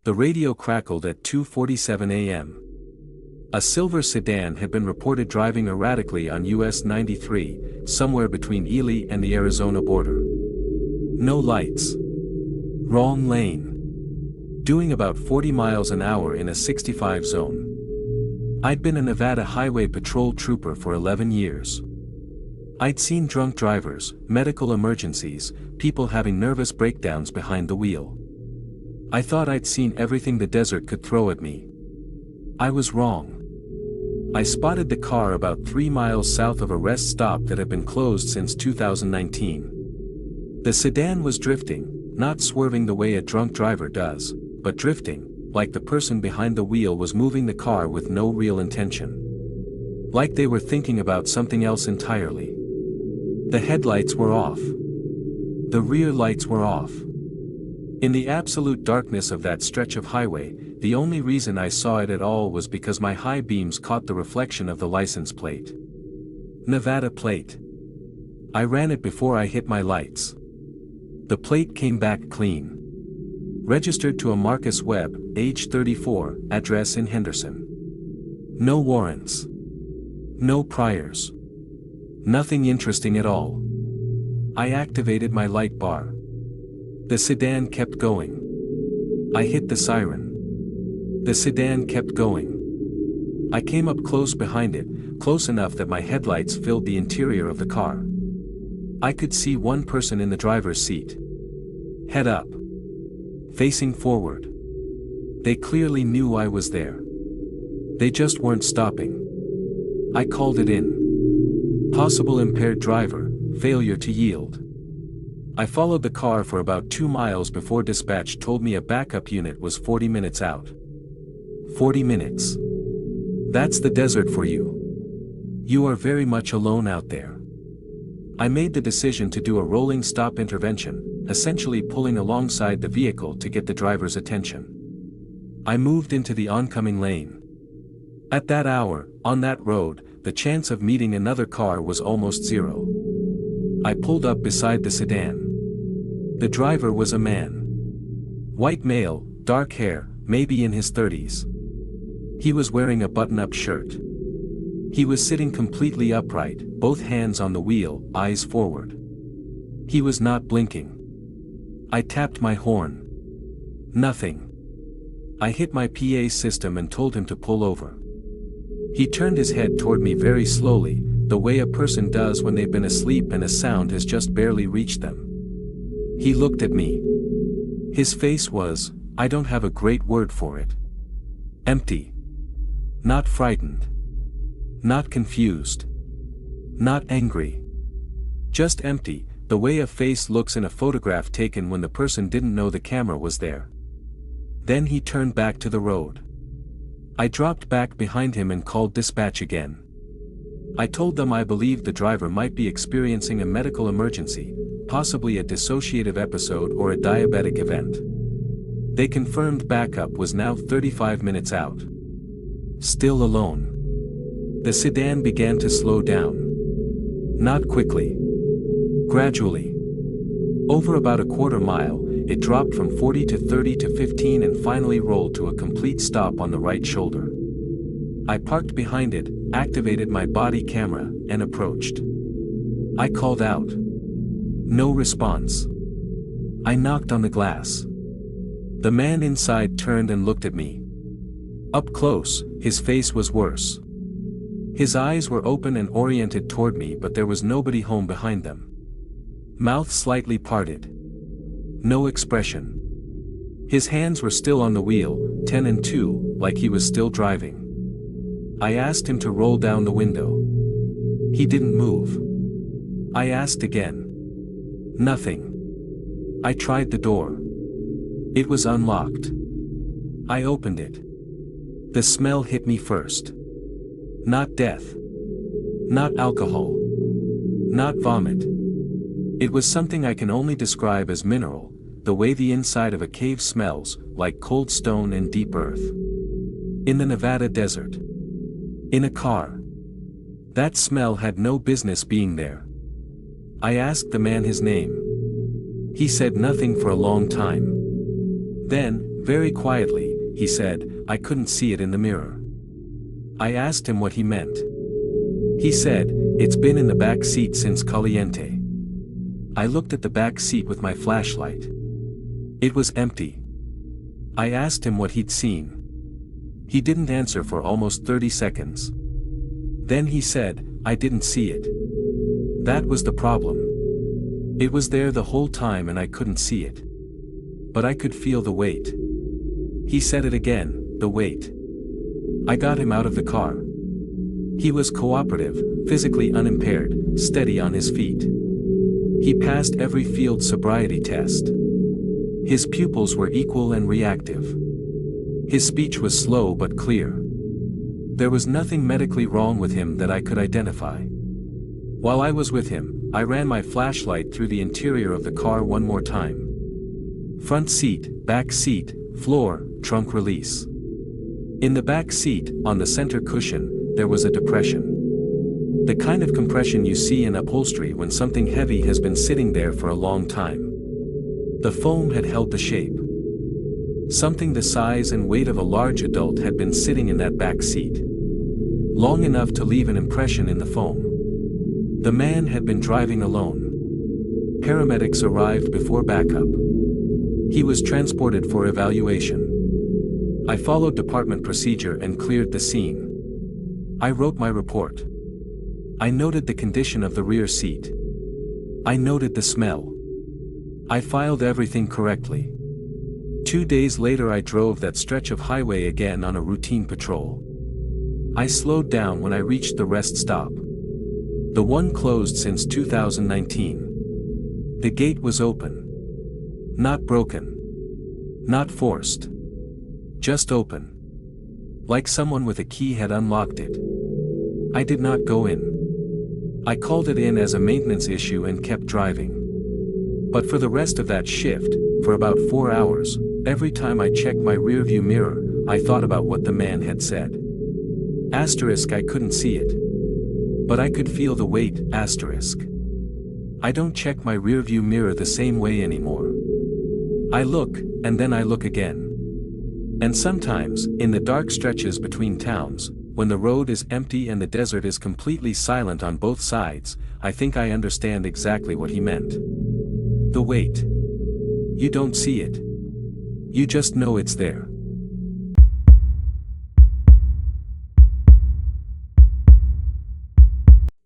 The radio crackled at 2:47 a.m. A silver sedan had been reported driving erratically on US 93, somewhere between Ely and the Arizona border. No lights. Wrong lane. Doing about 40 miles an hour in a 65 zone. I'd been a Nevada highway patrol trooper for 11 years. I'd seen drunk drivers, medical emergencies, people having nervous breakdowns behind the wheel. I thought I'd seen everything the desert could throw at me. I was wrong. I spotted the car about 3 miles south of a rest stop that had been closed since 2019. The sedan was drifting, not swerving the way a drunk driver does, but drifting, like the person behind the wheel was moving the car with no real intention. Like they were thinking about something else entirely. The headlights were off. The rear lights were off. In the absolute darkness of that stretch of highway, the only reason I saw it at all was because my high beams caught the reflection of the license plate. Nevada plate. I ran it before I hit my lights. The plate came back clean. Registered to a Marcus Webb, age 34, address in Henderson. No warrants. No priors. Nothing interesting at all. I activated my light bar. The sedan kept going. I hit the siren. The sedan kept going. I came up close behind it, close enough that my headlights filled the interior of the car. I could see one person in the driver's seat. Head up. Facing forward. They clearly knew I was there. They just weren't stopping. I called it in. Possible impaired driver, failure to yield. I followed the car for about 2 miles before dispatch told me a backup unit was 40 minutes out. 40 minutes. That's the desert for you. You are very much alone out there. I made the decision to do a rolling stop intervention, essentially pulling alongside the vehicle to get the driver's attention. I moved into the oncoming lane. At that hour, on that road, the chance of meeting another car was almost zero. I pulled up beside the sedan. The driver was a man. White male, dark hair, maybe in his 30s. He was wearing a button-up shirt. He was sitting completely upright, both hands on the wheel, eyes forward. He was not blinking. I tapped my horn. Nothing. I hit my PA system and told him to pull over. He turned his head toward me very slowly, the way a person does when they've been asleep and a sound has just barely reached them. He looked at me. His face was, I don't have a great word for it. Empty. Not frightened. Not confused. Not angry. Just empty, the way a face looks in a photograph taken when the person didn't know the camera was there. Then he turned back to the road. I dropped back behind him and called dispatch again. I told them I believed the driver might be experiencing a medical emergency, possibly a dissociative episode or a diabetic event. They confirmed backup was now 35 minutes out. Still alone. The sedan began to slow down. Not quickly. Gradually. Over about a quarter mile, it dropped from 40 to 30 to 15 and finally rolled to a complete stop on the right shoulder. I parked behind it, activated my body camera, and approached. I called out. No response. I knocked on the glass. The man inside turned and looked at me. Up close, his face was worse. His eyes were open and oriented toward me, but there was nobody home behind them. Mouth slightly parted. No expression. His hands were still on the wheel, 10 and 2, like he was still driving. I asked him to roll down the window. He didn't move. I asked again. Nothing. I tried the door. It was unlocked. I opened it. The smell hit me first. Not death. Not alcohol. Not vomit. It was something I can only describe as mineral, the way the inside of a cave smells, like cold stone and deep earth. In the Nevada desert. In a car. That smell had no business being there. I asked the man his name. He said nothing for a long time. Then, Very quietly, he said, "I couldn't see it in the mirror." I asked him what he meant. He said, "It's been in the back seat since Caliente." I looked at the back seat with my flashlight. It was empty. I asked him what he'd seen. He didn't answer for almost 30 seconds. Then he said, "I didn't see it." That was the problem. It was there the whole time and I couldn't see it. But I could feel the weight. He said it again, the weight. I got him out of the car. He was cooperative, physically unimpaired, steady on his feet. He passed every field sobriety test. His pupils were equal and reactive. His speech was slow but clear. There was nothing medically wrong with him that I could identify. While I was with him, I ran my flashlight through the interior of the car one more time. Front seat, back seat, floor, trunk release. In the back seat, on the center cushion, there was a depression. The kind of compression you see in upholstery when something heavy has been sitting there for a long time. The foam had held the shape. Something the size and weight of a large adult had been sitting in that back seat. Long enough to leave an impression in the foam. The man had been driving alone. Paramedics arrived before backup. He was transported for evaluation. I followed department procedure and cleared the scene. I wrote my report. I noted the condition of the rear seat. I noted the smell. I filed everything correctly. 2 days later I drove that stretch of highway again on a routine patrol. I slowed down when I reached the rest stop. The one closed since 2019. The gate was open. Not broken. Not forced. Just open. Like someone with a key had unlocked it. I did not go in. I called it in as a maintenance issue and kept driving. But for the rest of that shift, for about 4 hours, every time I checked my rearview mirror, I thought about what the man had said. Asterisk, I couldn't see it. But I could feel the weight, asterisk. I don't check my rearview mirror the same way anymore. I look, and then I look again. And sometimes, in the dark stretches between towns, when the road is empty and the desert is completely silent on both sides, I think I understand exactly what he meant. The weight. You don't see it. You just know it's there.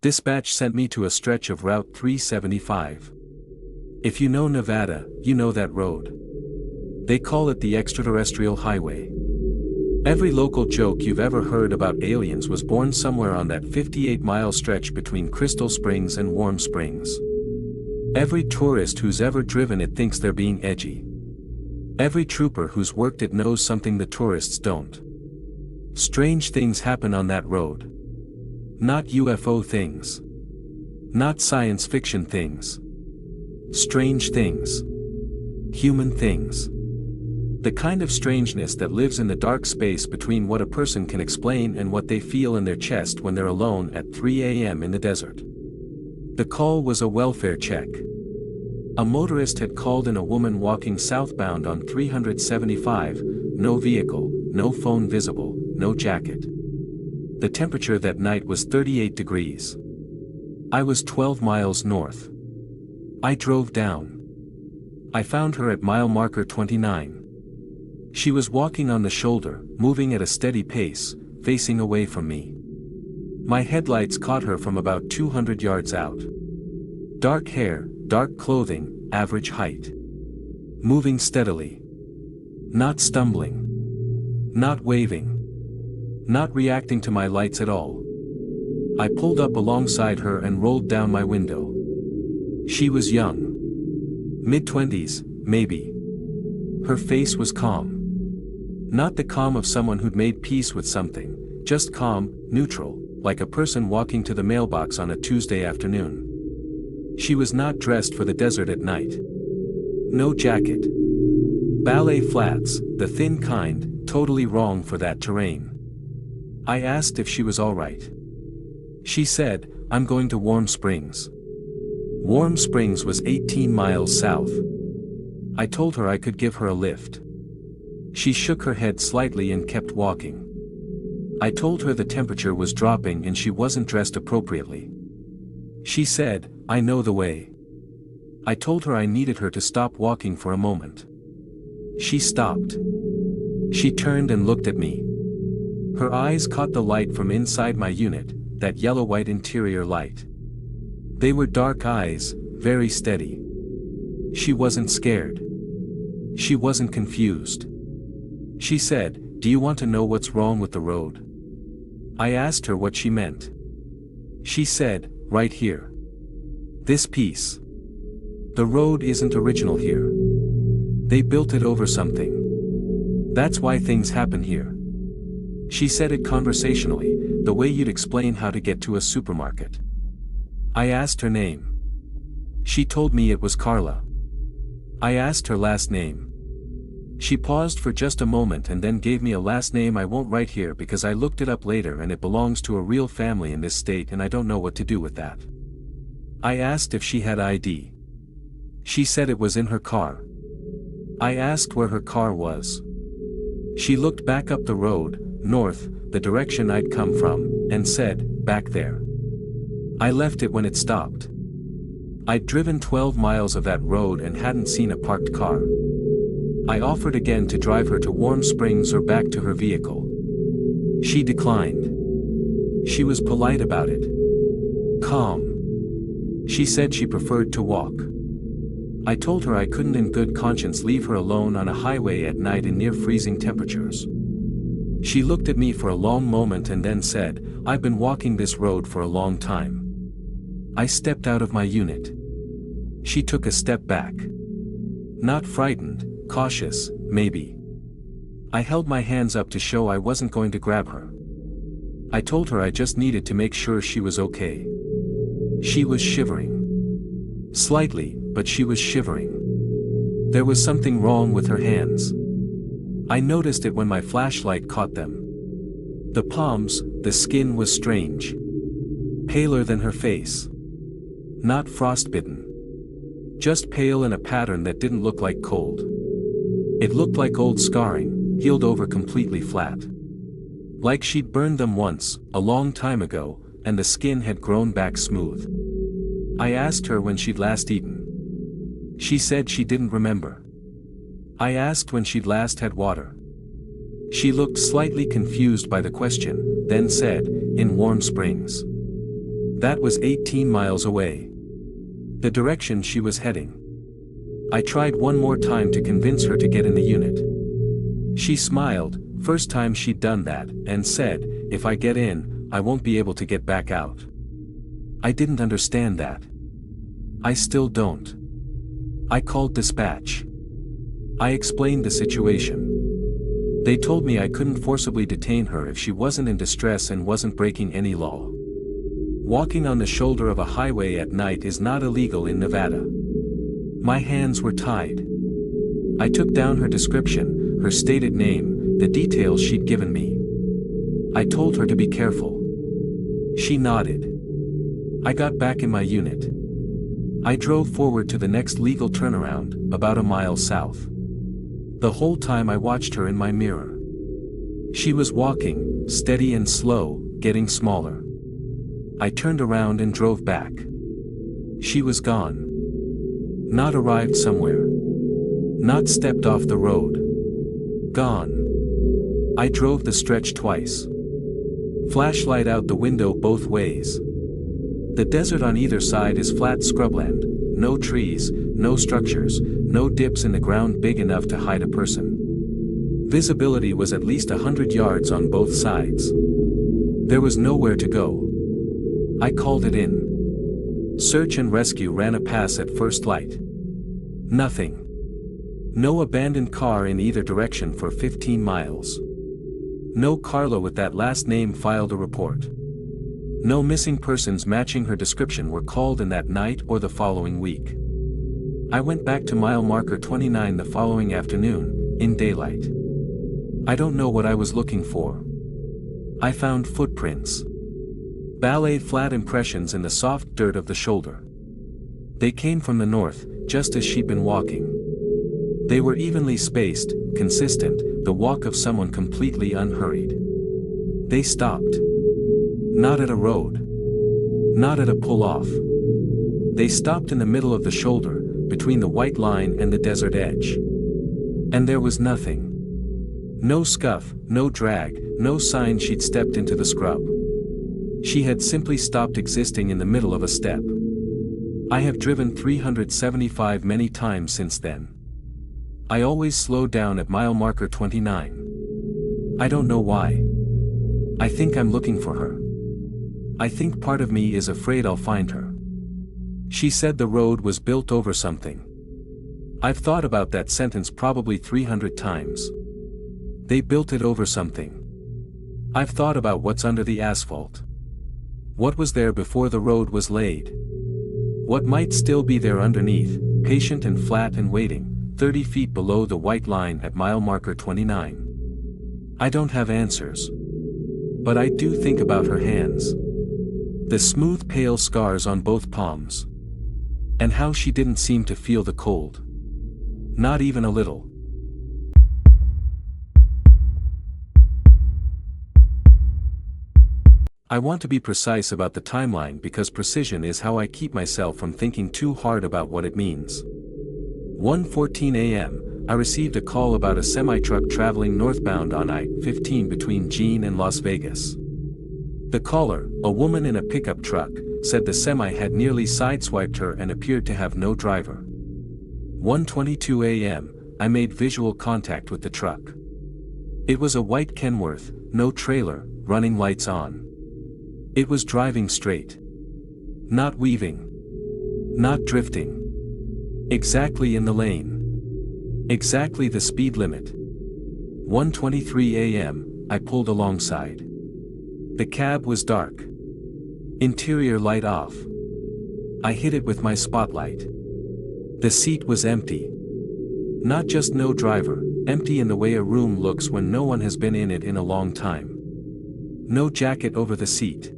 Dispatch sent me to a stretch of Route 375. If you know Nevada, you know that road. They call it the extraterrestrial highway. Every local joke you've ever heard about aliens was born somewhere on that 58-mile stretch between Crystal Springs and Warm Springs. Every tourist who's ever driven it thinks they're being edgy. Every trooper who's worked it knows something the tourists don't. Strange things happen on that road. Not UFO things. Not science fiction things. Strange things. Human things. The kind of strangeness that lives in the dark space between what a person can explain and what they feel in their chest when they're alone at 3 a.m. in the desert. The call was a welfare check. A motorist had called in a woman walking southbound on 375, no vehicle, no phone visible, no jacket. The temperature that night was 38 degrees. I was 12 miles north. I drove down. I found her at mile marker 29. She was walking on the shoulder, moving at a steady pace, facing away from me. My headlights caught her from about 200 yards out. Dark hair, dark clothing, average height. Moving steadily. Not stumbling. Not waving. Not reacting to my lights at all. I pulled up alongside her and rolled down my window. She was young. Mid-20s, maybe. Her face was calm. Not the calm of someone who'd made peace with something, just calm, neutral, like a person walking to the mailbox on a Tuesday afternoon. She was not dressed for the desert at night. No jacket. Ballet flats, the thin kind, totally wrong for that terrain. I asked if she was all right. She said, "I'm going to Warm Springs." Warm Springs was 18 miles south. I told her I could give her a lift. She shook her head slightly and kept walking. I told her the temperature was dropping and she wasn't dressed appropriately. She said, "I know the way." I told her I needed her to stop walking for a moment. She stopped. She turned and looked at me. Her eyes caught the light from inside my unit, that yellow-white interior light. They were dark eyes, very steady. She wasn't scared. She wasn't confused. She said, "Do you want to know what's wrong with the road?" I asked her what she meant. She said, "Right here. This piece. The road isn't original here. They built it over something. That's why things happen here." She said it conversationally, the way you'd explain how to get to a supermarket. I asked her name. She told me it was Carla. I asked her last name. She paused for just a moment and then gave me a last name I won't write here because I looked it up later and it belongs to a real family in this state and I don't know what to do with that. I asked if she had ID. She said it was in her car. I asked where her car was. She looked back up the road, north, the direction I'd come from, and said, "Back there." I left it when it stopped. I'd driven 12 miles of that road and hadn't seen a parked car. I offered again to drive her to Warm Springs or back to her vehicle. She declined. She was polite about it. Calm. She said she preferred to walk. I told her I couldn't in good conscience leave her alone on a highway at night in near freezing temperatures. She looked at me for a long moment and then said, "I've been walking this road for a long time." I stepped out of my unit. She took a step back. Not frightened, cautious, maybe. I held my hands up to show I wasn't going to grab her. I told her I just needed to make sure she was okay. She was shivering. Slightly, but she was shivering. There was something wrong with her hands. I noticed it when my flashlight caught them. The palms, the skin was strange. Paler than her face. Not frostbitten. Just pale in a pattern that didn't look like cold. It looked like old scarring, healed over completely flat. Like she'd burned them once, a long time ago, and the skin had grown back smooth. I asked her when she'd last eaten. She said she didn't remember. I asked when she'd last had water. She looked slightly confused by the question, then said, "In Warm Springs." That was 18 miles away. The direction she was heading. I tried one more time to convince her to get in the unit. She smiled, first time she'd done that, and said, "If I get in, I won't be able to get back out." I didn't understand that. I still don't. I called dispatch. I explained the situation. They told me I couldn't forcibly detain her if she wasn't in distress and wasn't breaking any law. Walking on the shoulder of a highway at night is not illegal in Nevada. My hands were tied. I took down her description, her stated name, the details she'd given me. I told her to be careful. She nodded. I got back in my unit. I drove forward to the next legal turnaround, about a mile south. The whole time I watched her in my mirror. She was walking, steady and slow, getting smaller. I turned around and drove back. She was gone. Not arrived somewhere. Not stepped off the road. Gone. I drove the stretch twice. Flashlight out the window both ways. The desert on either side is flat scrubland, no trees, no structures, no dips in the ground big enough to hide a person. Visibility was at least 100 yards on both sides. There was nowhere to go. I called it in. Search and rescue ran a pass at first light. Nothing. No abandoned car in either direction for 15 miles. No Carla with that last name filed a report. No missing persons matching her description were called in that night or the following week. I went back to mile marker 29 the following afternoon, in daylight. I don't know what I was looking for. I found footprints. Ballet flat impressions in the soft dirt of the shoulder. They came from the north, just as she'd been walking. They were evenly spaced, consistent, the walk of someone completely unhurried. They stopped. Not at a road. Not at a pull-off. They stopped in the middle of the shoulder, between the white line and the desert edge. And there was nothing. No scuff, no drag, no sign she'd stepped into the scrub. She had simply stopped existing in the middle of a step. I have driven 375 many times since then. I always slowed down at mile marker 29. I don't know why. I think I'm looking for her. I think part of me is afraid I'll find her. She said the road was built over something. I've thought about that sentence probably 300 times. They built it over something. I've thought about what's under the asphalt. What was there before the road was laid? What might still be there underneath, patient and flat and waiting, 30 feet below the white line at mile marker 29? I don't have answers. But I do think about her hands. The smooth pale scars on both palms. And how she didn't seem to feel the cold. Not even a little. I want to be precise about the timeline because precision is how I keep myself from thinking too hard about what it means. 1:14 a.m., I received a call about a semi-truck traveling northbound on I-15 between Jean and Las Vegas. The caller, a woman in a pickup truck, said the semi had nearly sideswiped her and appeared to have no driver. 1:22 a.m., I made visual contact with the truck. It was a white Kenworth, no trailer, running lights on. It was driving straight. Not weaving. Not drifting. Exactly in the lane. Exactly the speed limit. 1:23 a.m., I pulled alongside. The cab was dark. Interior light off. I hit it with my spotlight. The seat was empty. Not just no driver, empty in the way a room looks when no one has been in it in a long time. No jacket over the seat.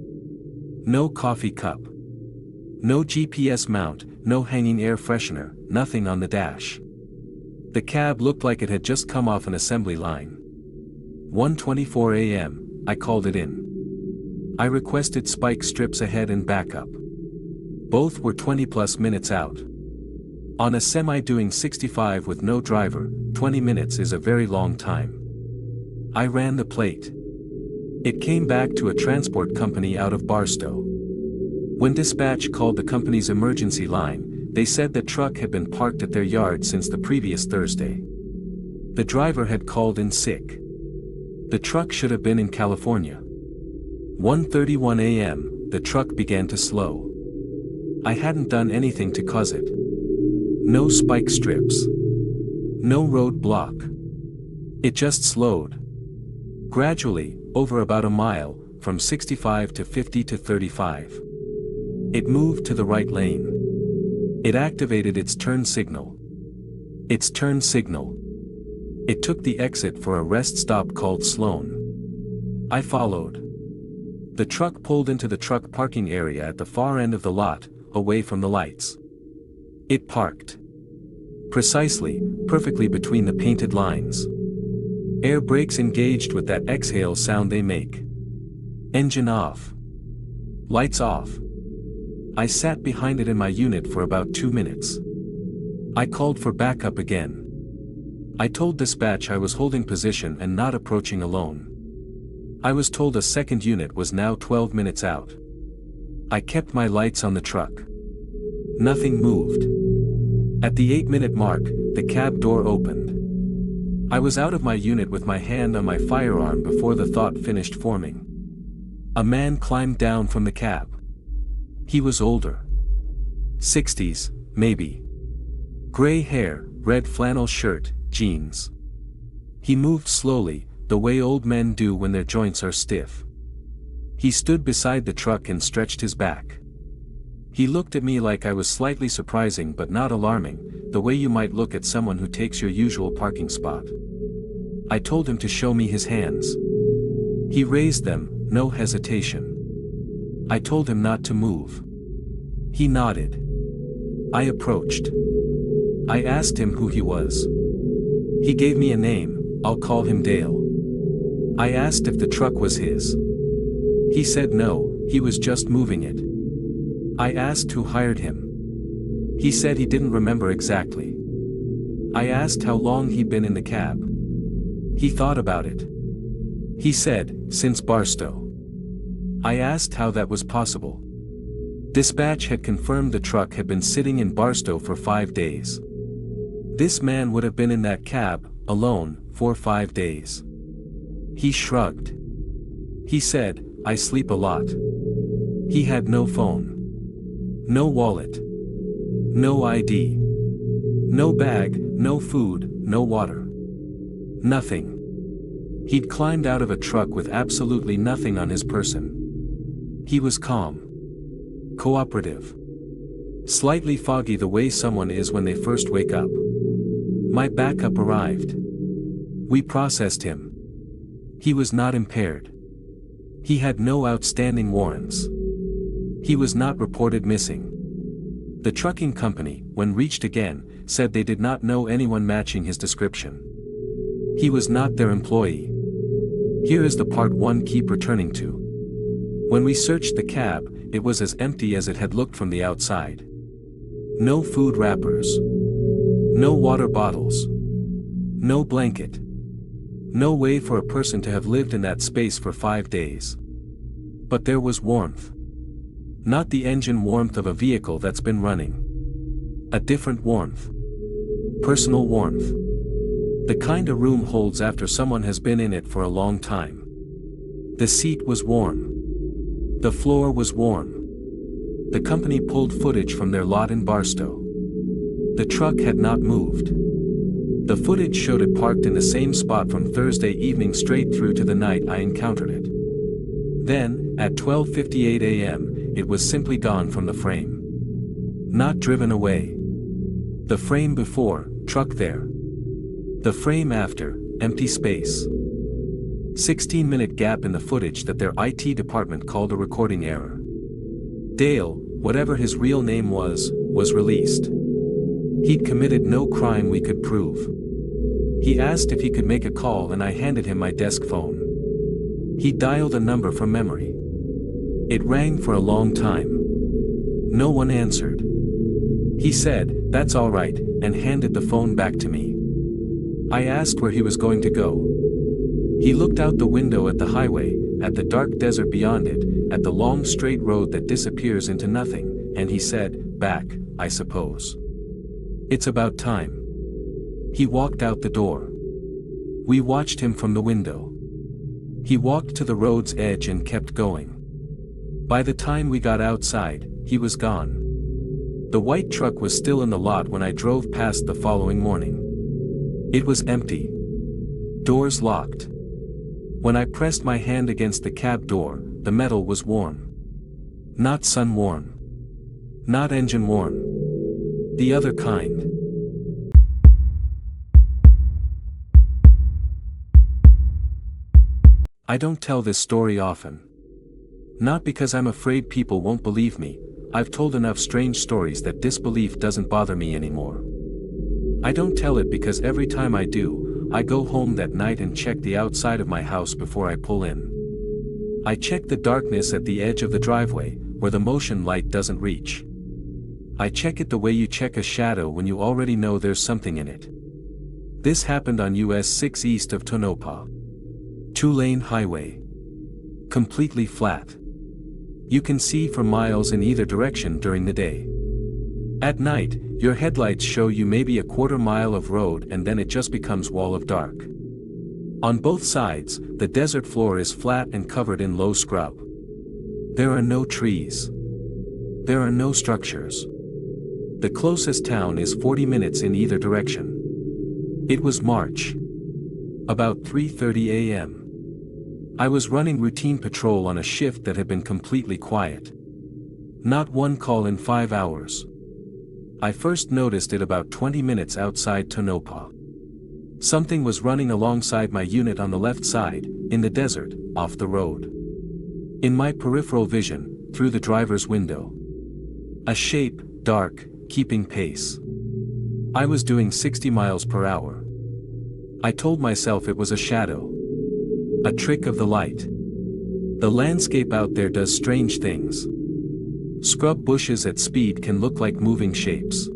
No coffee cup. No GPS mount, no hanging air freshener, nothing on the dash. The cab looked like it had just come off an assembly line. 1:24 a.m., I called it in. I requested spike strips ahead and backup. Both were 20+ minutes out. On a semi doing 65 with no driver, 20 minutes is a very long time. I ran the plate. It came back to a transport company out of Barstow. When dispatch called the company's emergency line, they said the truck had been parked at their yard since the previous Thursday. The driver had called in sick. The truck should have been in California. 1:31 a.m., the truck began to slow. I hadn't done anything to cause it. No spike strips. No road block. It just slowed. Gradually, over about a mile, from 65 to 50 to 35. It moved to the right lane. It activated its turn signal. Its turn signal. It took the exit for a rest stop called Sloan. I followed. The truck pulled into the truck parking area at the far end of the lot, away from the lights. It parked. Precisely, perfectly between the painted lines. Air brakes engaged with that exhale sound they make. Engine off. Lights off. I sat behind it in my unit for about 2 minutes. I called for backup again. I told dispatch I was holding position and not approaching alone. I was told a second unit was now 12 minutes out. I kept my lights on the truck. Nothing moved. At the 8-minute mark, the cab door opened. I was out of my unit with my hand on my firearm before the thought finished forming. A man climbed down from the cab. He was older. 60s, maybe. Gray hair, red flannel shirt, jeans. He moved slowly, the way old men do when their joints are stiff. He stood beside the truck and stretched his back. He looked at me like I was slightly surprising but not alarming, the way you might look at someone who takes your usual parking spot. I told him to show me his hands. He raised them, no hesitation. I told him not to move. He nodded. I approached. I asked him who he was. He gave me a name, I'll call him Dale. I asked if the truck was his. He said no, he was just moving it. I asked who hired him. He said he didn't remember exactly. I asked how long he'd been in the cab. He thought about it. He said, since Barstow. I asked how that was possible. Dispatch had confirmed the truck had been sitting in Barstow for 5 days. This man would have been in that cab, alone, for 5 days. He shrugged. He said, I sleep a lot. He had no phone. No wallet. No ID. No bag, no food, no water. Nothing. He'd climbed out of a truck with absolutely nothing on his person. He was calm. Cooperative. Slightly foggy the way someone is when they first wake up. My backup arrived. We processed him. He was not impaired. He had no outstanding warrants. He was not reported missing. The trucking company, when reached again, said they did not know anyone matching his description. He was not their employee. Here is the part one keep returning to. When we searched the cab, it was as empty as it had looked from the outside. No food wrappers. No water bottles. No blanket. No way for a person to have lived in that space for 5 days. But there was warmth. Not the engine warmth of a vehicle that's been running. A different warmth. Personal warmth. The kind a room holds after someone has been in it for a long time. The seat was warm. The floor was warm. The company pulled footage from their lot in Barstow. The truck had not moved. The footage showed it parked in the same spot from Thursday evening straight through to the night I encountered it. Then, at 12:58 a.m., it was simply gone from the frame. Not driven away. The frame before, truck there. The frame after, empty space. 16-minute gap in the footage that their IT department called a recording error. Dale, whatever his real name was released. He'd committed no crime we could prove. He asked if he could make a call and I handed him my desk phone. He dialed a number from memory. It rang for a long time. No one answered. He said, "That's all right," and handed the phone back to me. I asked where he was going to go. He looked out the window at the highway, at the dark desert beyond it, at the long straight road that disappears into nothing, and he said, "Back, I suppose. It's about time." He walked out the door. We watched him from the window. He walked to the road's edge and kept going. By the time we got outside, he was gone. The white truck was still in the lot when I drove past the following morning. It was empty. Doors locked. When I pressed my hand against the cab door, the metal was warm. Not sun warm. Not engine warm. The other kind. I don't tell this story often. Not because I'm afraid people won't believe me. I've told enough strange stories that disbelief doesn't bother me anymore. I don't tell it because every time I do, I go home that night and check the outside of my house before I pull in. I check the darkness at the edge of the driveway, where the motion light doesn't reach. I check it the way you check a shadow when you already know there's something in it. This happened on US 6 east of Tonopah. 2-lane highway. Completely flat. You can see for miles in either direction during the day. At night, your headlights show you maybe a quarter mile of road and then it just becomes wall of dark. On both sides, the desert floor is flat and covered in low scrub. There are no trees. There are no structures. The closest town is 40 minutes in either direction. It was March. About 3:30 a.m. I was running routine patrol on a shift that had been completely quiet. Not one call in 5 hours. I first noticed it about 20 minutes outside Tonopah. Something was running alongside my unit on the left side, in the desert, off the road. In my peripheral vision, through the driver's window. A shape, dark, keeping pace. I was doing 60 miles per hour. I told myself it was a shadow. A trick of the light. The landscape out there does strange things. Scrub bushes at speed can look like moving shapes.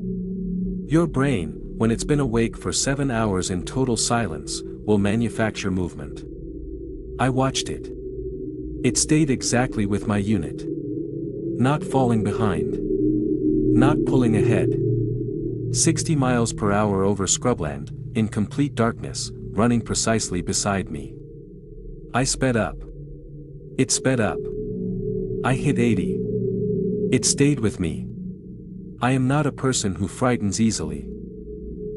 Your brain, when it's been awake for 7 hours in total silence, will manufacture movement. I watched it. It stayed exactly with my unit. Not falling behind. Not pulling ahead. 60 miles per hour over scrubland, in complete darkness, running precisely beside me. I sped up. It sped up. I hit 80. It stayed with me. I am not a person who frightens easily.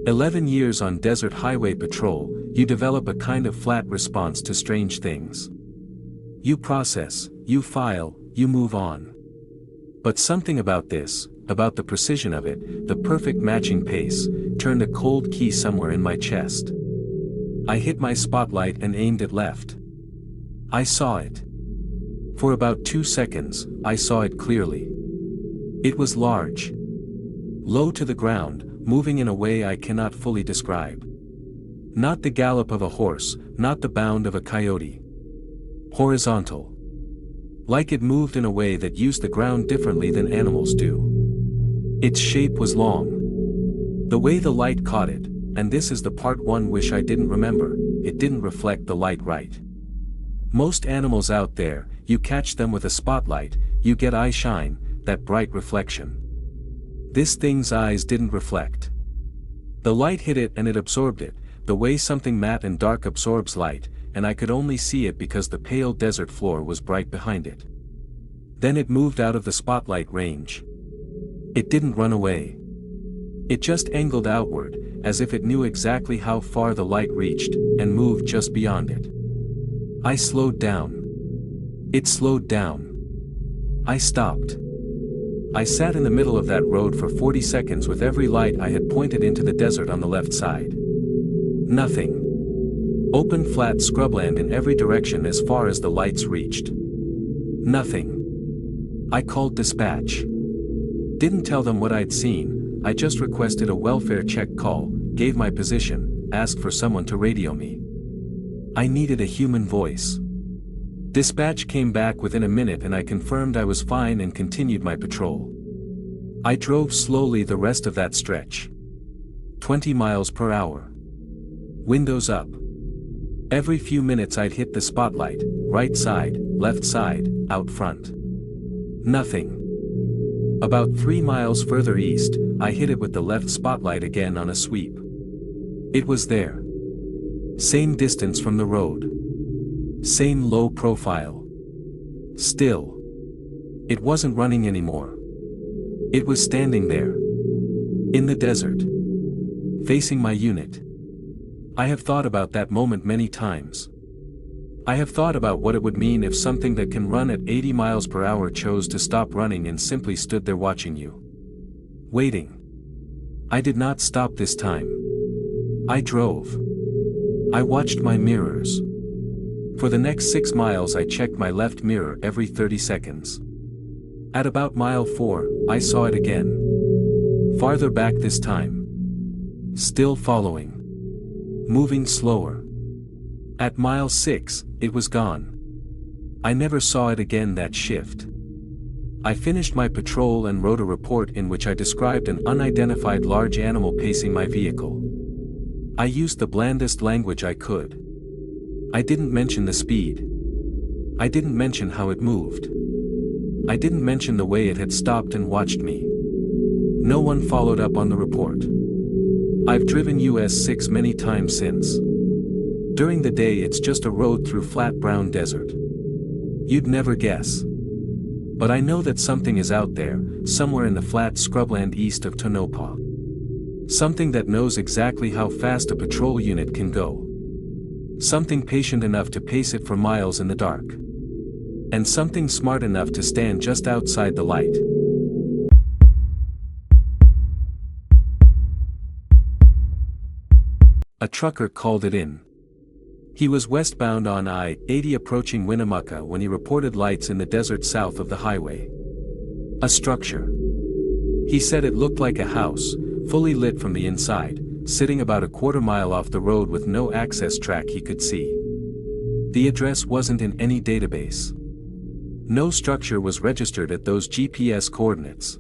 11 years on desert highway patrol, you develop a kind of flat response to strange things. You process, you file, you move on. But something about this, about the precision of it, the perfect matching pace, turned a cold key somewhere in my chest. I hit my spotlight and aimed it left. I saw it. For about 2 seconds, I saw it clearly. It was large. Low to the ground, moving in a way I cannot fully describe. Not the gallop of a horse, not the bound of a coyote. Horizontal. Like it moved in a way that used the ground differently than animals do. Its shape was long. The way the light caught it, and this is the part one wish I didn't remember, it didn't reflect the light right. Most animals out there, you catch them with a spotlight, you get eye shine, that bright reflection. This thing's eyes didn't reflect. The light hit it and it absorbed it, the way something matte and dark absorbs light, and I could only see it because the pale desert floor was bright behind it. Then it moved out of the spotlight range. It didn't run away. It just angled outward, as if it knew exactly how far the light reached, and moved just beyond it. I slowed down. It slowed down. I stopped. I sat in the middle of that road for 40 seconds with every light I had pointed into the desert on the left side. Nothing. Open flat scrubland in every direction as far as the lights reached. Nothing. I called dispatch. Didn't tell them what I'd seen, I just requested a welfare check call, gave my position, asked for someone to radio me. I needed a human voice. Dispatch came back within a minute and I confirmed I was fine and continued my patrol. I drove slowly the rest of that stretch. 20 miles per hour. Windows up. Every few minutes I'd hit the spotlight, right side, left side, out front. Nothing. About 3 miles further east, I hit it with the left spotlight again on a sweep. It was there. Same distance from the road. Same low profile. Still. It wasn't running anymore. It was standing there. In the desert. Facing my unit. I have thought about that moment many times. I have thought about what it would mean if something that can run at 80 miles per hour chose to stop running and simply stood there watching you. Waiting. I did not stop this time. I drove. I watched my mirrors. For the next 6 miles I checked my left mirror every 30 seconds. At about mile 4, I saw it again. Farther back this time. Still following. Moving slower. At mile 6, it was gone. I never saw it again that shift. I finished my patrol and wrote a report in which I described an unidentified large animal pacing my vehicle. I used the blandest language I could. I didn't mention the speed. I didn't mention how it moved. I didn't mention the way it had stopped and watched me. No one followed up on the report. I've driven US 6 many times since. During the day it's just a road through flat brown desert. You'd never guess. But I know that something is out there, somewhere in the flat scrubland east of Tonopah. Something that knows exactly how fast a patrol unit can go. Something patient enough to pace it for miles in the dark. And something smart enough to stand just outside the light. A trucker called it in. He was westbound on I-80 approaching Winnemucca when he reported lights in the desert south of the highway. A structure. He said it looked like a house, fully lit from the inside, sitting about a quarter mile off the road with no access track he could see. The address wasn't in any database. No structure was registered at those GPS coordinates.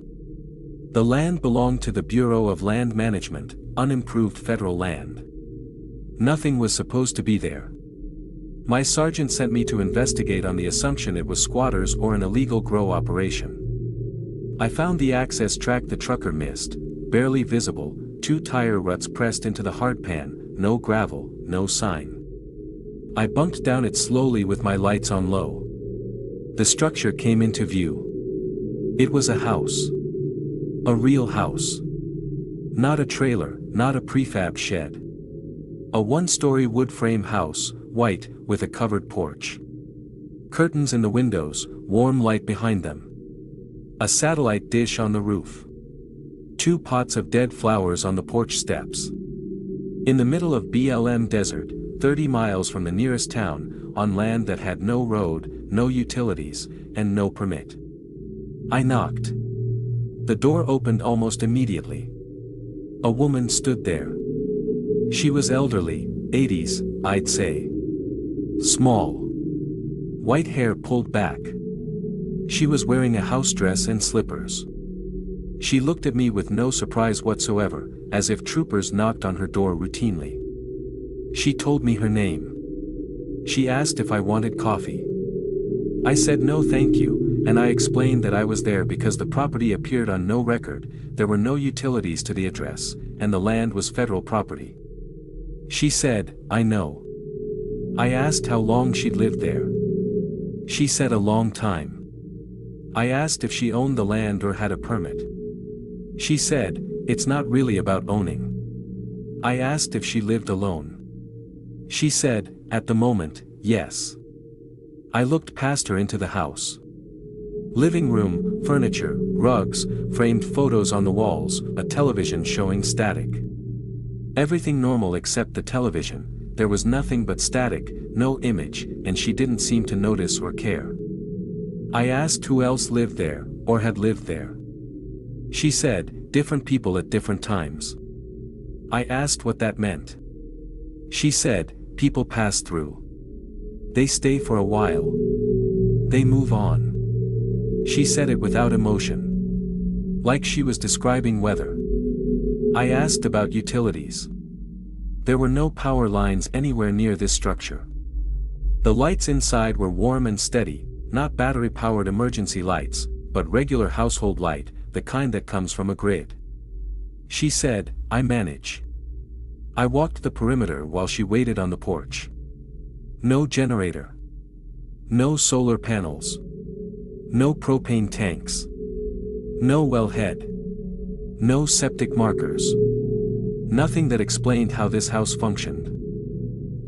The land belonged to the Bureau of Land Management, unimproved federal land. Nothing was supposed to be there. My sergeant sent me to investigate on the assumption it was squatters or an illegal grow operation. I found the access track the trucker missed, barely visible, 2 tire ruts pressed into the hardpan, no gravel, no sign. I bunked down it slowly with my lights on low. The structure came into view. It was a house. A real house. Not a trailer, not a prefab shed. A 1-story wood frame house, white, with a covered porch. Curtains in the windows, warm light behind them. A satellite dish on the roof. 2 pots of dead flowers on the porch steps. In the middle of BLM desert, 30 miles from the nearest town, on land that had no road, no utilities, and no permit. I knocked. The door opened almost immediately. A woman stood there. She was elderly, 80s, I'd say. Small. White hair pulled back. She was wearing a house dress and slippers. She looked at me with no surprise whatsoever, as if troopers knocked on her door routinely. She told me her name. She asked if I wanted coffee. I said no thank you, and I explained that I was there because the property appeared on no record, there were no utilities to the address, and the land was federal property. She said, I know. I asked how long she'd lived there. She said a long time. I asked if she owned the land or had a permit. She said, it's not really about owning. I asked if she lived alone. She said, at the moment, yes. I looked past her into the house. Living room, furniture, rugs, framed photos on the walls, a television showing static. Everything normal except the television, there was nothing but static, no image, and she didn't seem to notice or care. I asked who else lived there, or had lived there. She said, different people at different times. I asked what that meant. She said, people pass through. They stay for a while. They move on. She said it without emotion. Like she was describing weather. I asked about utilities. There were no power lines anywhere near this structure. The lights inside were warm and steady, not battery-powered emergency lights, but regular household light, the kind that comes from a grid. She said, I manage. I walked the perimeter while she waited on the porch. No generator. No solar panels. No propane tanks. No wellhead. No septic markers. Nothing that explained how this house functioned.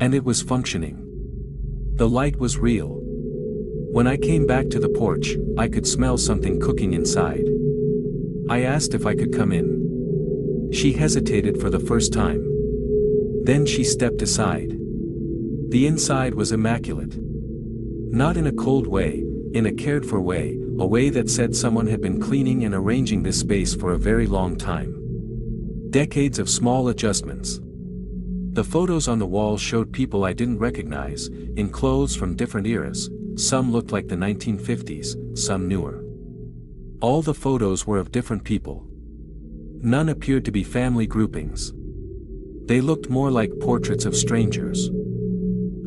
And it was functioning. The light was real. When I came back to the porch, I could smell something cooking inside. I asked if I could come in. She hesitated for the first time. Then she stepped aside. The inside was immaculate. Not in a cold way, in a cared-for way, a way that said someone had been cleaning and arranging this space for a very long time. Decades of small adjustments. The photos on the wall showed people I didn't recognize, in clothes from different eras. Some looked like the 1950s, some newer. All the photos were of different people. None appeared to be family groupings. They looked more like portraits of strangers.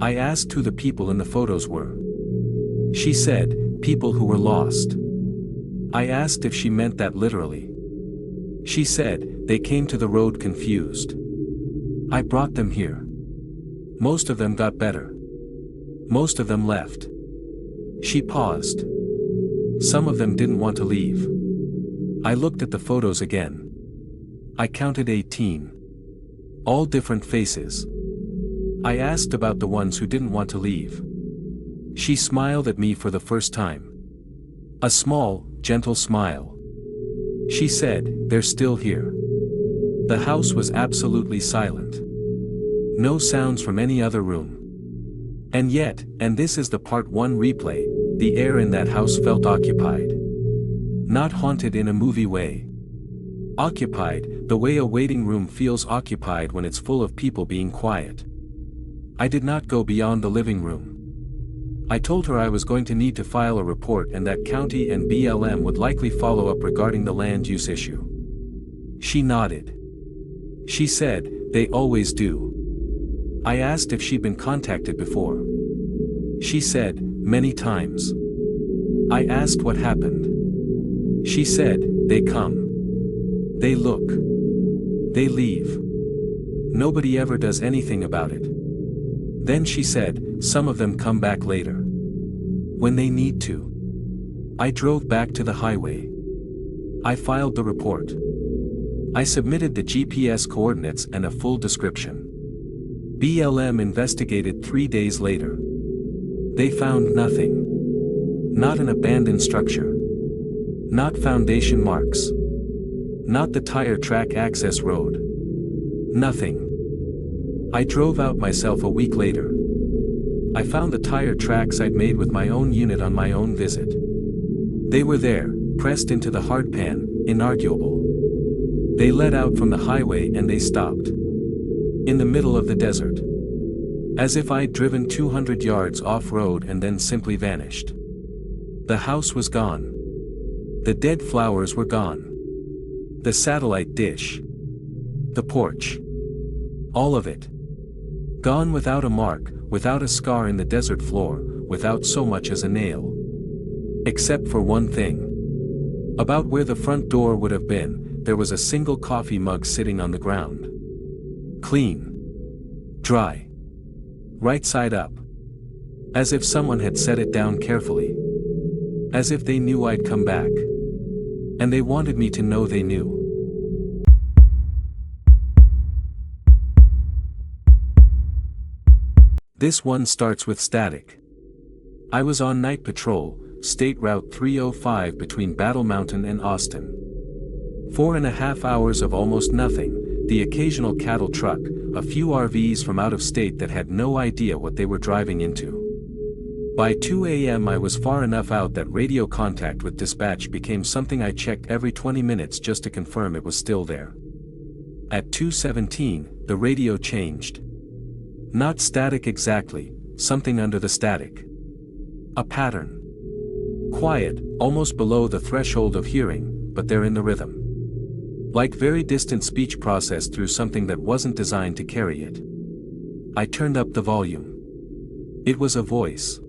I asked who the people in the photos were. She said, people who were lost. I asked if she meant that literally. She said, they came to the road confused. I brought them here. Most of them got better. Most of them left. She paused. Some of them didn't want to leave. I looked at the photos again. I counted 18. All different faces. I asked about the ones who didn't want to leave. She smiled at me for the first time. A small, gentle smile. She said, they're still here. The house was absolutely silent. No sounds from any other room. And yet, and this is the part 1 replay, the air in that house felt occupied. Not haunted in a movie way. Occupied, the way a waiting room feels occupied when it's full of people being quiet. I did not go beyond the living room. I told her I was going to need to file a report and that county and BLM would likely follow up regarding the land use issue. She nodded. She said, "They always do." I asked if she'd been contacted before. She said, "Many times." I asked what happened. She said, "They come. They look. They leave. Nobody ever does anything about it." Then she said, "Some of them come back later. When they need to." I drove back to the highway. I filed the report. I submitted the GPS coordinates and a full description. BLM investigated 3 days later. They found nothing. Not an abandoned structure. Not foundation marks. Not the tire track access road. Nothing. I drove out myself a week later. I found the tire tracks I'd made with my own unit on my own visit. They were there, pressed into the hardpan, inarguable. They led out from the highway and they stopped. In the middle of the desert. As if I'd driven 200 yards off-road and then simply vanished. The house was gone. The dead flowers were gone. The satellite dish. The porch. All of it. Gone without a mark, without a scar in the desert floor, without so much as a nail. Except for one thing. About where the front door would have been, there was a single coffee mug sitting on the ground. Clean. Dry. Right side up. As if someone had set it down carefully. As if they knew I'd come back. And they wanted me to know they knew. This one starts with static. I was on night patrol, State Route 305 between Battle Mountain and Austin. 4.5 hours of almost nothing, the occasional cattle truck, a few RVs from out of state that had no idea what they were driving into. By 2 a.m. I was far enough out that radio contact with dispatch became something I checked every 20 minutes just to confirm it was still there. At 2:17, the radio changed. Not static exactly, something under the static. A pattern. Quiet, almost below the threshold of hearing, but they're in the rhythm. Like very distant speech processed through something that wasn't designed to carry it. I turned up the volume. It was a voice.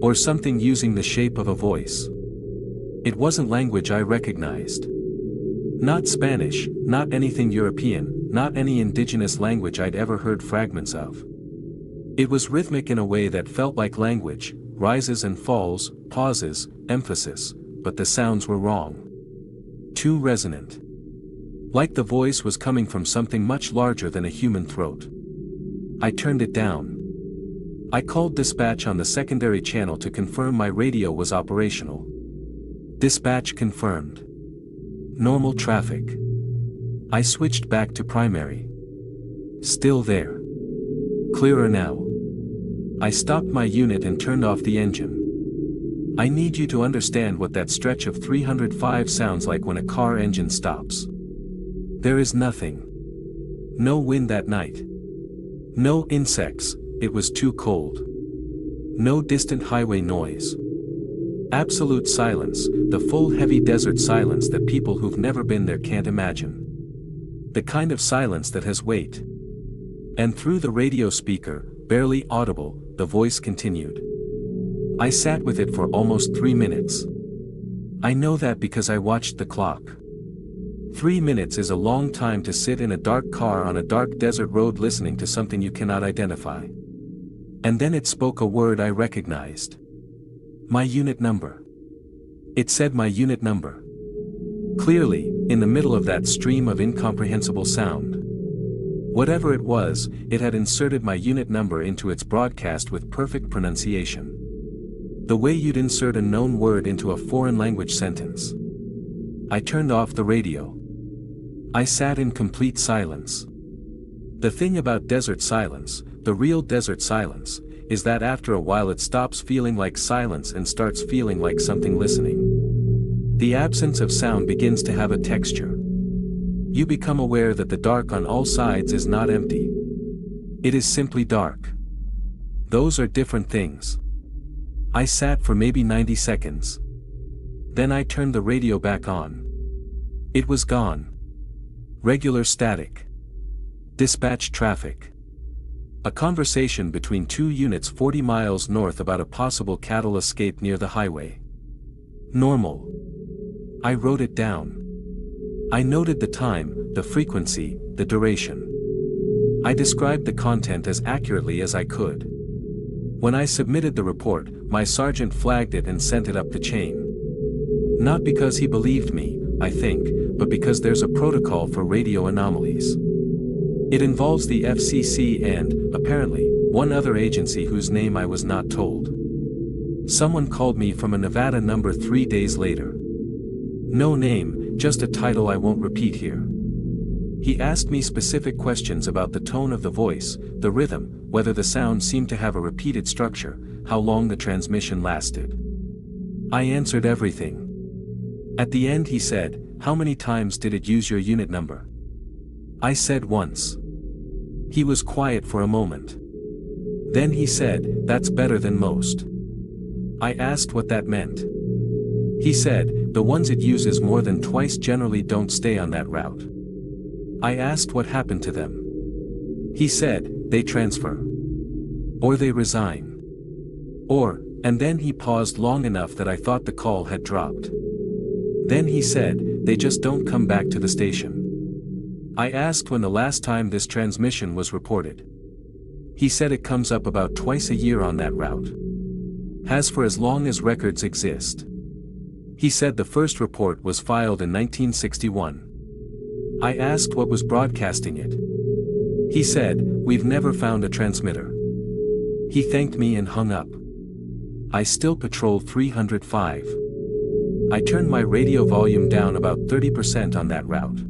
Or something using the shape of a voice. It wasn't language I recognized. Not Spanish, not anything European, not any indigenous language I'd ever heard fragments of. It was rhythmic in a way that felt like language, rises and falls, pauses, emphasis, but the sounds were wrong. Too resonant. Like the voice was coming from something much larger than a human throat. I turned it down. I called dispatch on the secondary channel to confirm my radio was operational. Dispatch confirmed. Normal traffic. I switched back to primary. Still there. Clearer now. I stopped my unit and turned off the engine. I need you to understand what that stretch of 305 sounds like when a car engine stops. There is nothing. No wind that night. No insects, it was too cold. No distant highway noise. Absolute silence, the full heavy desert silence that people who've never been there can't imagine. The kind of silence that has weight. And through the radio speaker, barely audible, the voice continued. I sat with it for almost 3 minutes. I know that because I watched the clock. 3 minutes is a long time to sit in a dark car on a dark desert road listening to something you cannot identify. And then it spoke a word I recognized. My unit number. It said my unit number. Clearly, in the middle of that stream of incomprehensible sound. Whatever it was, it had inserted my unit number into its broadcast with perfect pronunciation. The way you'd insert a known word into a foreign language sentence. I turned off the radio. I sat in complete silence. The thing about desert silence, the real desert silence, is that after a while it stops feeling like silence and starts feeling like something listening. The absence of sound begins to have a texture. You become aware that the dark on all sides is not empty. It is simply dark. Those are different things. I sat for maybe 90 seconds. Then I turned the radio back on. It was gone. Regular static. Dispatch traffic. A conversation between two units 40 miles north about a possible cattle escape near the highway. Normal. I wrote it down. I noted the time, the frequency, the duration. I described the content as accurately as I could. When I submitted the report, my sergeant flagged it and sent it up the chain. Not because he believed me, I think, but because there's a protocol for radio anomalies. It involves the FCC and, apparently, one other agency whose name I was not told. Someone called me from a Nevada number 3 days later. No name, just a title I won't repeat here. He asked me specific questions about the tone of the voice, the rhythm, whether the sound seemed to have a repeated structure, how long the transmission lasted. I answered everything. At the end he said, "How many times did it use your unit number?" I said once. He was quiet for a moment. Then he said, "That's better than most." I asked what that meant. He said, "The ones it uses more than twice generally don't stay on that route." I asked what happened to them. He said, "They transfer. Or they resign. Or," and then he paused long enough that I thought the call had dropped. Then he said, "They just don't come back to the station." I asked when the last time this transmission was reported. He said it comes up about twice a year on that route. Has for as long as records exist. He said the first report was filed in 1961. I asked what was broadcasting it. He said, "We've never found a transmitter." He thanked me and hung up. I still patrol 305. I turned my radio volume down about 30% on that route.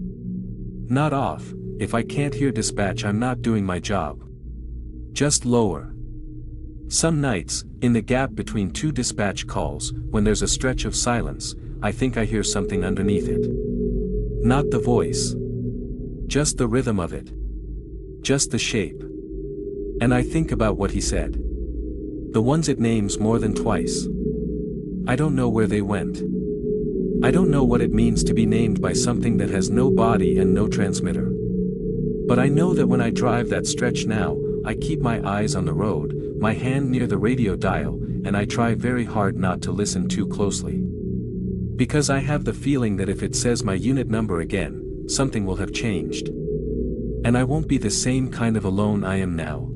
Not off, if I can't hear dispatch I'm not doing my job. Just lower. Some nights, in the gap between two dispatch calls, when there's a stretch of silence, I think I hear something underneath it. Not the voice. Just the rhythm of it. Just the shape. And I think about what he said. The ones it names more than twice. I don't know where they went. I don't know what it means to be named by something that has no body and no transmitter. But I know that when I drive that stretch now, I keep my eyes on the road, my hand near the radio dial, and I try very hard not to listen too closely. Because I have the feeling that if it says my unit number again, something will have changed. And I won't be the same kind of alone I am now.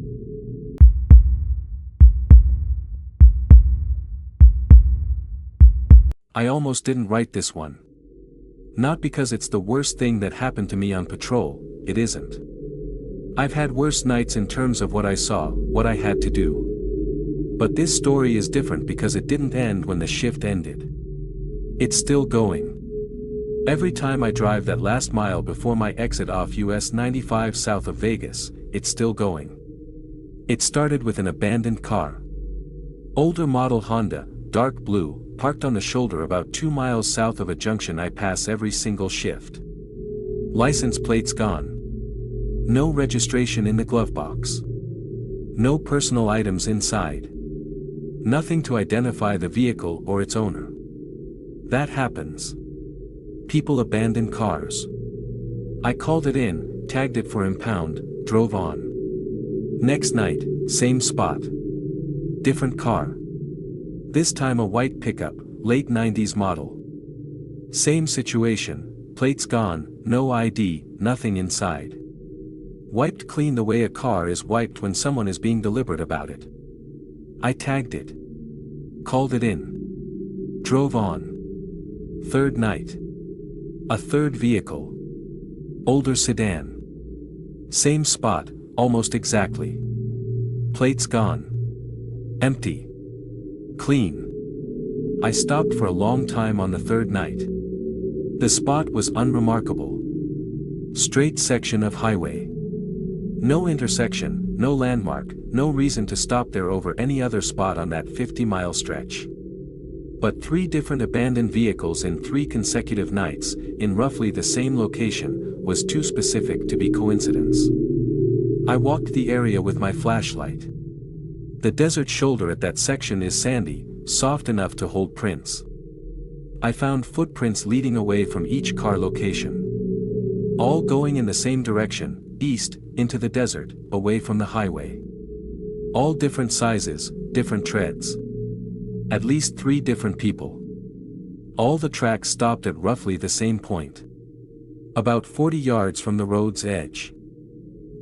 I almost didn't write this one. Not because it's the worst thing that happened to me on patrol, it isn't. I've had worse nights in terms of what I saw, what I had to do. But this story is different because it didn't end when the shift ended. It's still going. Every time I drive that last mile before my exit off US 95 south of Vegas, it's still going. It started with an abandoned car. Older model Honda, dark blue, parked on the shoulder about 2 miles south of a junction I pass every single shift. License plates gone. No registration in the glove box. No personal items inside. Nothing to identify the vehicle or its owner. That happens. People abandon cars. I called it in, tagged it for impound, drove on. Next night, same spot. Different car. This time a white pickup, late 90s model. Same situation, plates gone, no ID, nothing inside. Wiped clean the way a car is wiped when someone is being deliberate about it. I tagged it. Called it in. Drove on. Third night. A third vehicle. Older sedan. Same spot, almost exactly. Plates gone. Empty. Clean. I stopped for a long time on the third night. The spot was unremarkable. Straight section of highway. No intersection, no landmark, no reason to stop there over any other spot on that 50-mile stretch. But 3 different abandoned vehicles in 3 consecutive nights, in roughly the same location, was too specific to be coincidence. I walked the area with my flashlight. The desert shoulder at that section is sandy, soft enough to hold prints. I found footprints leading away from each car location. All going in the same direction, east, into the desert, away from the highway. All different sizes, different treads. At least 3 different people. All the tracks stopped at roughly the same point. About 40 yards from the road's edge.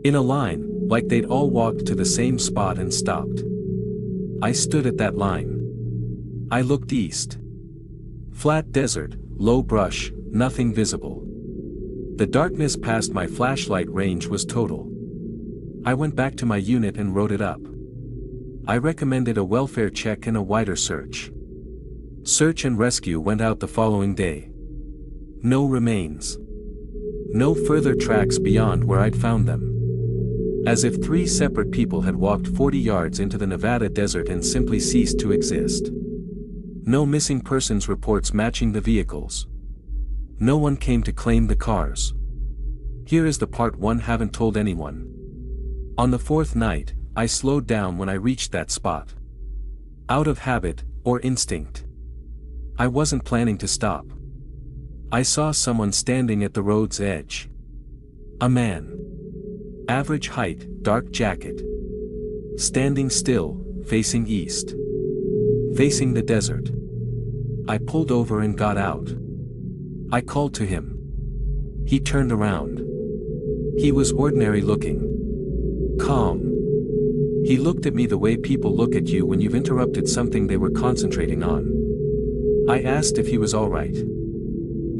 In a line, like they'd all walked to the same spot and stopped. I stood at that line. I looked east. Flat desert, low brush, nothing visible. The darkness past my flashlight range was total. I went back to my unit and wrote it up. I recommended a welfare check and a wider search. Search and rescue went out the following day. No remains. No further tracks beyond where I'd found them. As if 3 separate people had walked 40 yards into the Nevada desert and simply ceased to exist. No missing persons reports matching the vehicles. No one came to claim the cars. Here is the part one haven't told anyone. On the 4th night, I slowed down when I reached that spot. Out of habit, or instinct. I wasn't planning to stop. I saw someone standing at the road's edge. A man. Average height, dark jacket. Standing still, facing east. Facing the desert. I pulled over and got out. I called to him. He turned around. He was ordinary looking. Calm. He looked at me the way people look at you when you've interrupted something they were concentrating on. I asked if he was all right.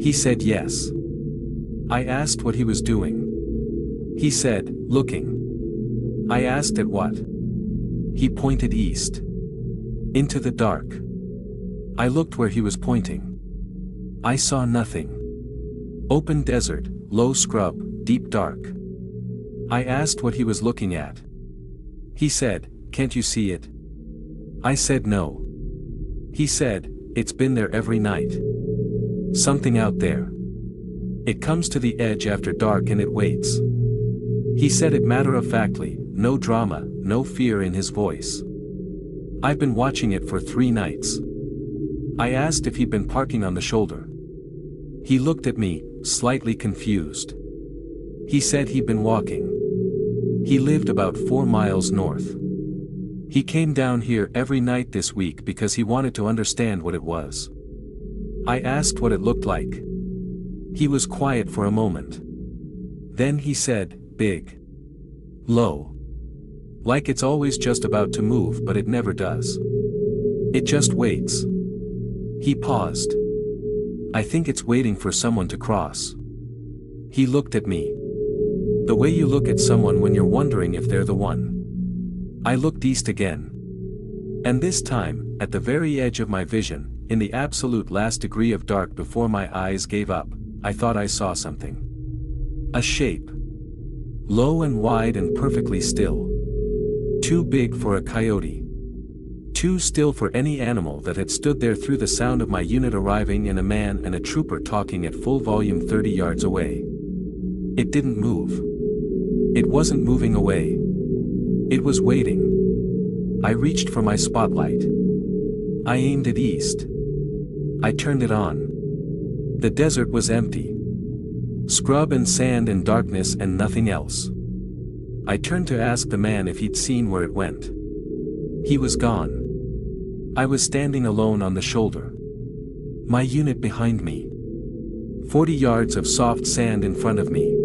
He said yes. I asked what he was doing. He said, looking. I asked at what. He pointed east. Into the dark. I looked where he was pointing. I saw nothing. Open desert, low scrub, deep dark. I asked what he was looking at. He said, can't you see it? I said no. He said, it's been there every night. Something out there. It comes to the edge after dark and it waits. He said it matter-of-factly, no drama, no fear in his voice. I've been watching it for 3 nights. I asked if he'd been parking on the shoulder. He looked at me, slightly confused. He said he'd been walking. He lived about 4 miles north. He came down here every night this week because he wanted to understand what it was. I asked what it looked like. He was quiet for a moment. Then he said, big. Low. Like it's always just about to move but it never does. It just waits. He paused. I think it's waiting for someone to cross. He looked at me. The way you look at someone when you're wondering if they're the one. I looked east again. And this time, at the very edge of my vision, in the absolute last degree of dark before my eyes gave up, I thought I saw something. A shape. Low and wide and perfectly still. Too big for a coyote. Too still for any animal that had stood there through the sound of my unit arriving and a man and a trooper talking at full volume 30 yards away. It didn't move. It wasn't moving away. It was waiting. I reached for my spotlight. I aimed it east. I turned it on. The desert was empty. Scrub and sand and darkness and nothing else. I turned to ask the man if he'd seen where it went. He was gone. I was standing alone on the shoulder. My unit behind me. 40 yards of soft sand in front of me.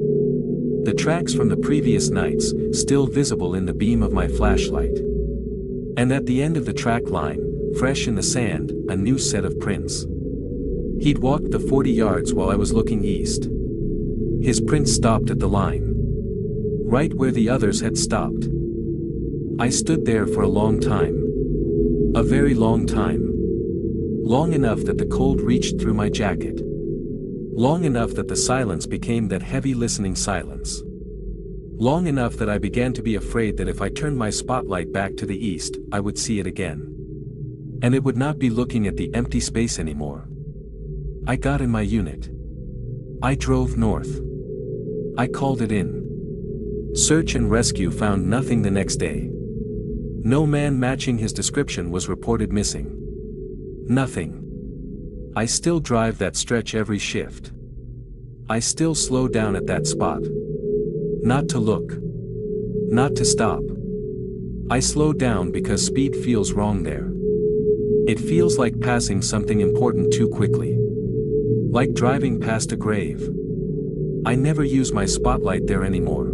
The tracks from the previous nights, still visible in the beam of my flashlight. And at the end of the track line, fresh in the sand, a new set of prints. He'd walked the 40 yards while I was looking east. His prints stopped at the line. Right where the others had stopped. I stood there for a long time. A very long time. Long enough that the cold reached through my jacket. Long enough that the silence became that heavy listening silence. Long enough that I began to be afraid that if I turned my spotlight back to the east, I would see it again. And it would not be looking at the empty space anymore. I got in my unit. I drove north. I called it in. Search and rescue found nothing the next day. No man matching his description was reported missing. Nothing. I still drive that stretch every shift. I still slow down at that spot. Not to look. Not to stop. I slow down because speed feels wrong there. It feels like passing something important too quickly. Like driving past a grave. I never use my spotlight there anymore.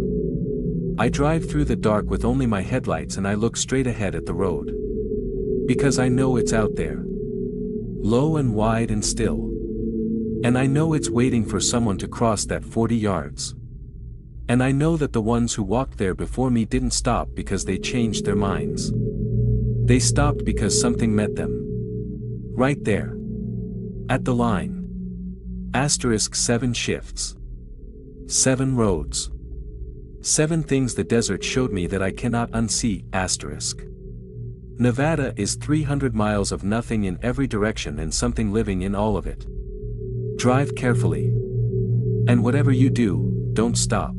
I drive through the dark with only my headlights and I look straight ahead at the road. Because I know it's out there. Low and wide and still. And I know it's waiting for someone to cross that 40 yards. And I know that the ones who walked there before me didn't stop because they changed their minds. They stopped because something met them. Right there. At the line. Asterisk 7 shifts. 7 roads. 7 things the desert showed me that I cannot unsee, asterisk. Nevada is 300 miles of nothing in every direction and something living in all of it. Drive carefully. And whatever you do, don't stop.